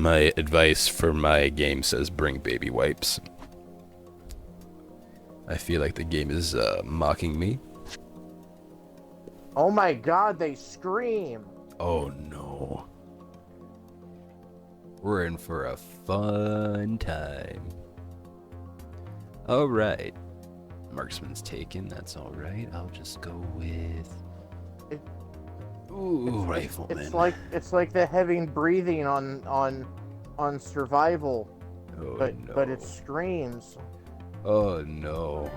my advice for my game says bring baby wipes. I feel like the game is mocking me. Oh my god, they scream! Oh no. We're in for a fun time. Alright. Marksman's taken, that's alright. I'll just go with... Ooh, rifleman. It's like the heavy breathing on survival. Oh, no. But it screams. Oh no.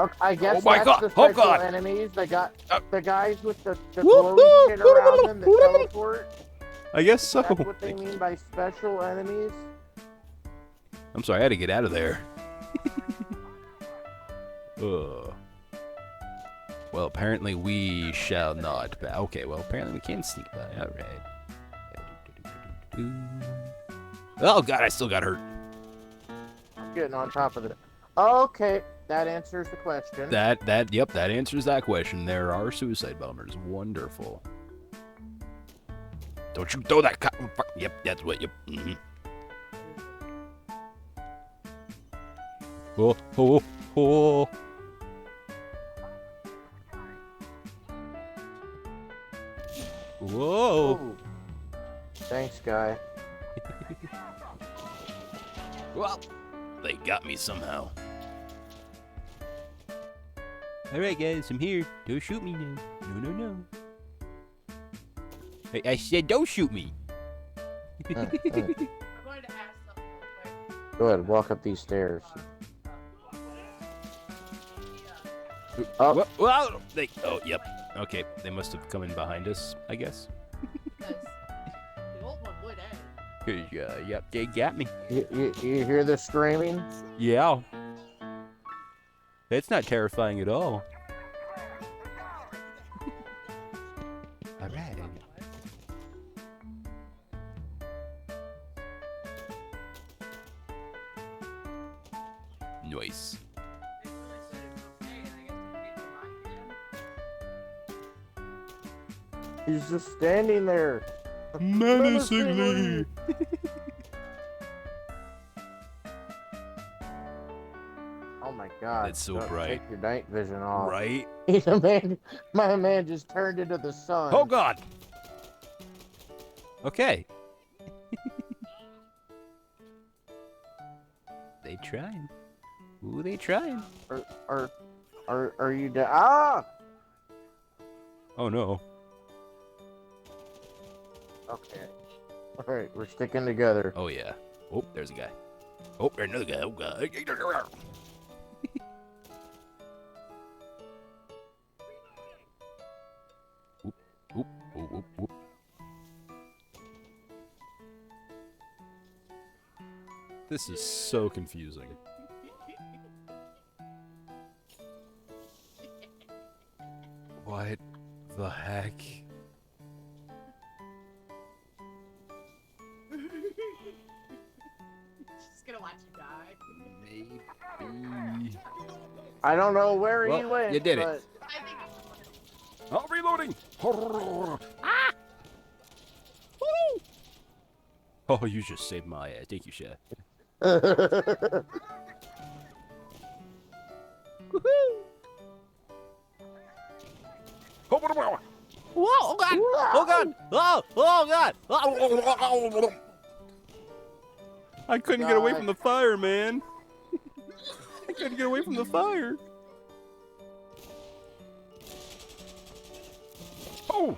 Okay, I guess Oh my that's god! the Oh special god! enemies. The guys with the glowy shit around them that teleport. I guess so. That's what they mean by special enemies. I'm sorry, I had to get out of there. Ugh. Well, apparently we shall not. Okay, well, apparently we can sneak by. Alright. Oh god, I still got hurt. I'm getting on top of it. Okay, that answers the question. Yep, that answers that question. There are suicide bombers. Wonderful. Don't you throw that cotton. Yep, that's what. Yep. Mm-hmm. Oh, oh, oh. Whoa. Ooh. Thanks, guy. Well, they got me somehow. Alright, guys, I'm here. Don't shoot me now. No, no, no. I said don't shoot me. I'm going to ask something real quick. Go ahead, walk up these stairs. Oh, well, oh, yep. Okay, they must have come in behind us, I guess. Because the old one would, eh? 'Cause, yep, they got me. You hear the screaming? Yeah. That's not terrifying at all. Alright. Nice. They really said it was okay, and I guess they changed their mind again. He's just standing there. Menacingly. Oh my god. It's so Don't bright. Take your night vision off. Right? My man just turned into the sun. Oh god! Okay. They trying. Ooh, they trying. Are you dead? Ah! Oh no. Okay. Alright, we're sticking together. Oh yeah. Oh, there's a guy. Oh, there's another guy. Oh god. Oop, oop, oop, oop, oop. This is so confusing. What the heck? Just gonna watch you die. Maybe. I don't know where he Well, went. you did it. but I think Oh, reloading! Ah! Oh, you just saved my ass. Thank you, Chef. Whoa, oh god! Oh god! Oh god! I couldn't get away from the fire, man. I couldn't get away from the fire. Oh!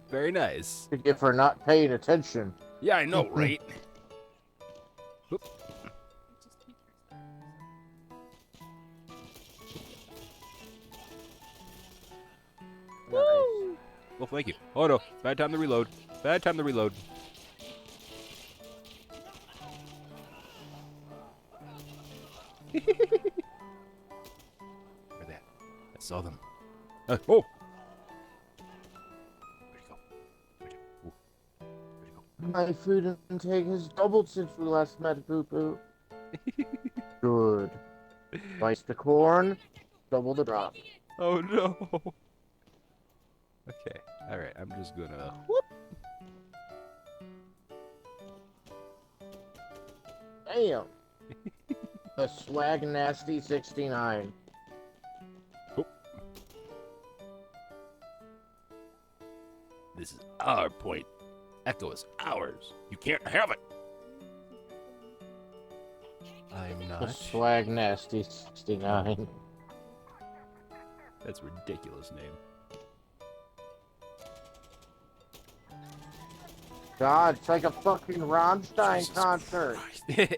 Very nice. If we're not paying attention. Yeah, I know, right? Oop. Nice. Well, thank you. Oh no, bad time to reload. Bad time to reload. Where they at? I saw them. Oh! Where'd he go? Where'd he go? My food intake has doubled since we last met, Poo Poo. Good. Twice the corn, double the drop. Oh no! Okay, alright, I'm just gonna whoop. Damn. The Swag Nasty 69. This is our point. Echo is ours. You can't have it. I'm The not. Swag Nasty 69. That's a ridiculous name. God, it's like a fucking Rammstein Jesus concert. Christ.